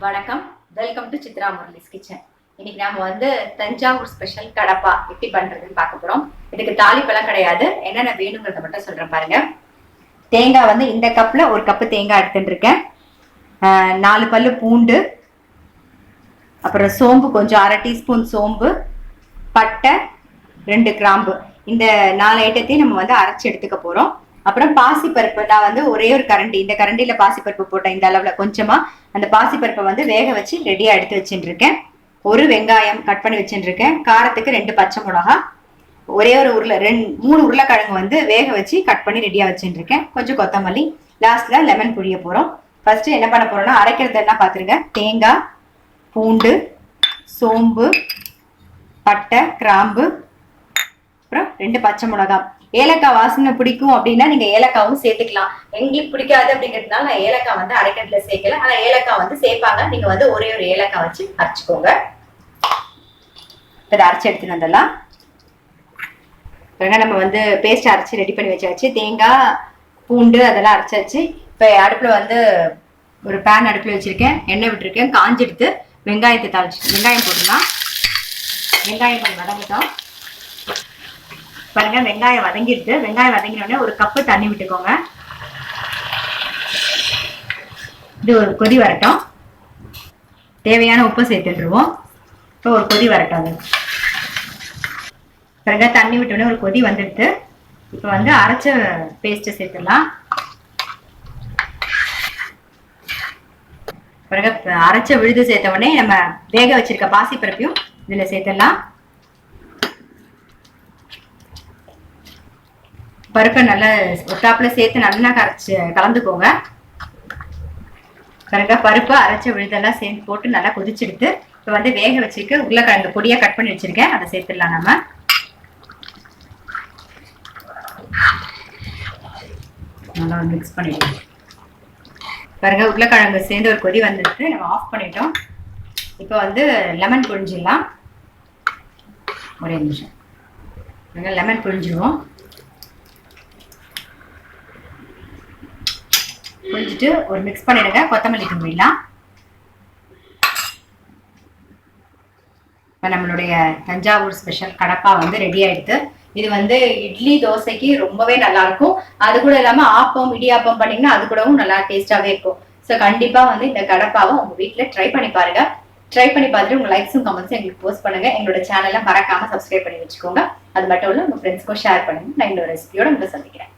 வணக்கம், welcome to Chitra Murali's kitchen. இன்னைக்கு நாம தஞ்சாவூர் ஸ்பெஷல் கடப்பா எப்படி பண்றதுன்னு பார்க்க போறோம். இதுக்கு தாளிப்பெல்லாம் கிடையாது, என்னென்ன வேணுங்கிறத மட்டும் சொல்றேன் பாருங்க. தேங்காய் இந்த கப்ல ஒரு கப்பு தேங்காய் எடுத்துட்டு இருக்கேன். 4 பல்லு பூண்டு, அப்புறம் சோம்பு கொஞ்சம் 1/2 டீஸ்பூன் சோம்பு, பட்டை 2 கிராம்பு, இந்த 4 ஐட்டத்தையும் நம்ம அரைச்சி எடுத்துக்க போறோம். அப்புறம் பாசிப்பருப்பு நான் ஒரே ஒரு கரண்டி, இந்த கரண்டியில பாசிப்பருப்பு போட்டேன், இந்த அளவுல கொஞ்சமா அந்த பாசிப்பருப்பை வேக வச்சு ரெடியா எடுத்து வச்சுட்டு இருக்கேன். ஒரு வெங்காயம் கட் பண்ணி வச்சுட்டு இருக்கேன். காரத்துக்கு 2 பச்சை மிளகா, ஒரே ஒரு 3 உருளைக்கிழங்கு வேக வச்சு கட் பண்ணி ரெடியா வச்சுட்டு இருக்கேன். கொஞ்சம் கொத்தமல்லி, லாஸ்ட்ல லெமன் புழிய போறோம். ஃபர்ஸ்ட் என்ன பண்ண போறோம்னா அரைக்கிறது என்ன பாத்துருங்க. தேங்காய், பூண்டு, சோம்பு, பட்டை, கிராம்பு, அப்புறம் 2 பச்சை மிளகாய். ஏலக்காய் வாசனை பிடிக்கும் அப்படின்னா நீங்க ஏலக்காவும் சேர்த்துக்கலாம். எங்களுக்கு பிடிக்காது அப்படிங்கிறதுனால நான் ஏலக்காய் அரைக்கிறதுல சேர்க்கல. ஆனா ஏலக்காய் சேர்ப்பாங்க. நீங்க ஒரே ஒரு ஏலக்காய் வச்சு அரைச்சுக்கோங்க. இதை அரைச்சு எடுத்துட்டு வந்துடலாம். நம்ம பேஸ்ட் அரைச்சு ரெடி பண்ணி வச்சாச்சு. தேங்காய், பூண்டு அதெல்லாம் அரைச்சாச்சு. இப்ப அடுப்புல ஒரு பேன் அடுப்புல வச்சிருக்கேன். எண்ணெய் விட்டுருக்கேன். காஞ்செடுத்து வெங்காயத்தை தாளிச்சு வெங்காயம் போட்டுலாம். வெங்காயம் கொஞ்சம் வதங்கிட்டோம் பாருங்க. வெங்காயம் வதங்கிடுது. வெங்காயம் வதங்கினோடனே ஒரு கப்பு தண்ணி விட்டுக்கோங்க. இது ஒரு கொதி வரட்டும். தேவையான உப்பு சேர்த்துட்டுருவோம். இப்போ ஒரு கொதி வரட்டும். அது பாருங்க, தண்ணி விட்டோடனே ஒரு கொதி வந்துடுது. இப்போ அரைச்ச பேஸ்ட்டை சேர்த்துடலாம். பாருங்க, அரைச்ச விழுது சேர்த்த உடனே நம்ம வேக வச்சிருக்க பாசிப்பருப்பையும் இதுல சேர்த்துடலாம். பருப்பை நல்லா ஒட்டாப்புல சேர்த்து நல்லா கலந்துக்கோங்க. பாருங்க, பருப்பு அரைச்ச விழுதெல்லாம் சேர்ந்து போட்டு நல்லா கொதிச்செடுத்து இப்போ வேக வச்சிருக்க உருளைக்கிழங்கு பொடியா கட் பண்ணி வச்சிருக்கேன், அதை சேர்த்துடலாம். நம்ம நல்லா மிக்ஸ் பண்ணிடுவோம். பாருங்க, உருளைக்கிழங்கு சேர்ந்து ஒரு கொதி வந்துருக்கு. நம்ம ஆஃப் பண்ணிட்டோம். இப்போ லெமன் புழிஞ்சிடலாம். ஒரே நிமிஷம். லெமன் புழிஞ்சிடுவோம். புழிஞ்சிட்டு ஒரு மிக்ஸ் பண்ணிடுங்க. கொத்தமல்லி தூவிடலாம். இப்போ நம்மளுடைய தஞ்சாவூர் ஸ்பெஷல் கடப்பா ரெடி ஆயிடுது. இது இட்லி தோசைக்கு ரொம்பவே நல்லா இருக்கும். அது கூட இல்லாம ஆப்பம் இடியாப்பம் பண்ணீங்கன்னா அது கூடவும் நல்லா டேஸ்டாவே இருக்கும். ஸோ கண்டிப்பா இந்த கடப்பாவை உங்க வீட்டுல ட்ரை பண்ணி பாருங்க. ட்ரை பண்ணி பார்த்துட்டு உங்க லைக்ஸும் கமெண்ட்ஸும் எங்களுக்கு போஸ்ட் பண்ணுங்க. எங்களோட சேனலை மறக்காம சப்ஸ்கிரைப் பண்ணி வச்சுக்கோங்க. அது மட்டும் இல்ல உங்க ஃப்ரெண்ட்ஸ்க்கும் ஷேர் பண்ணுங்க. நான் இன்னொரு ரெசிபியோட உங்களை சந்திக்கிறேன்.